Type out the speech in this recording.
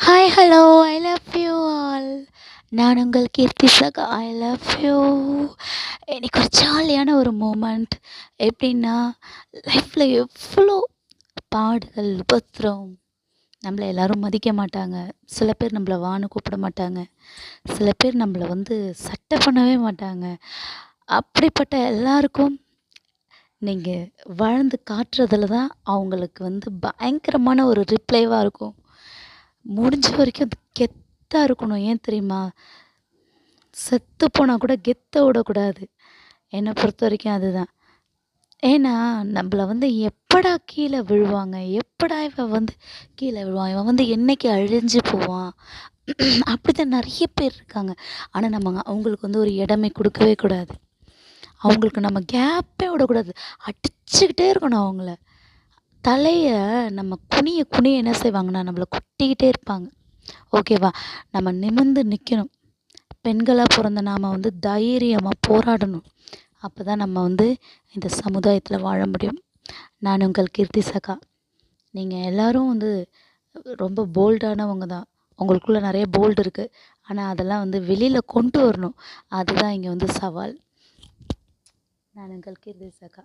Hi hello I love you all. நான் உங்கள் கீர்த்தி சகா. I love you. எனக்கு ஒரு ஜாலியான ஒரு மூமெண்ட். எப்படின்னா, லைஃப்பில் எவ்வளோ பாடுகள், உபத்திரம், நம்மளை எல்லாரும் மதிக்க மாட்டாங்க. சில பேர் நம்மளை வான்னு கூப்பிட மாட்டாங்க. சில பேர் நம்மளை சட்டை பண்ணவே மாட்டாங்க. அப்படிப்பட்ட எல்லாருக்கும் நீங்கள் வாழ்ந்து காட்டுறதுல தான் அவங்களுக்கு பயங்கரமான ஒரு ரிப்ளைவாக இருக்கும். முடிஞ்ச வரைக்கும் அது கெத்தாக இருக்கணும். ஏன் தெரியுமா? செத்து போனால் கூட கெத்த விடக்கூடாது. என்னை பொறுத்த வரைக்கும் அதுதான். ஏன்னா நம்மளை எப்படா கீழே விழுவாங்க, எப்படா இவன் கீழே விழுவான், இவன் என்னைக்கு அழிஞ்சு போவான், அப்படிதான் நிறைய பேர் இருக்காங்க. ஆனால் நம்ம அவங்களுக்கு ஒரு இடமே கொடுக்கவே கூடாது. அவங்களுக்கு நம்ம கேப்பே விடக்கூடாது. அடிச்சுக்கிட்டே இருக்கணும் அவங்கள. தலையை நம்ம குனிய குனிய என்ன செய்வாங்கன்னா நம்மளை கொட்டிக்கிட்டே இருப்பாங்க. ஓகேவா? நம்ம நிமிர்ந்து நிற்கணும். பெண்களாக பிறந்த நாம் தைரியமாக போராடணும். அப்போ தான் நம்ம இந்த சமுதாயத்தில் வாழ முடியும். நான் உங்கள் கீர்த்தி சகா. நீங்கள் எல்லோரும் ரொம்ப போல்டானவங்க தான். உங்களுக்குள்ளே நிறைய போல்டு இருக்குது. ஆனால் அதெல்லாம் வெளியில் கொண்டு வரணும். அதுதான் இங்கே சவால். நான் உங்கள் கீர்த்தி சகா.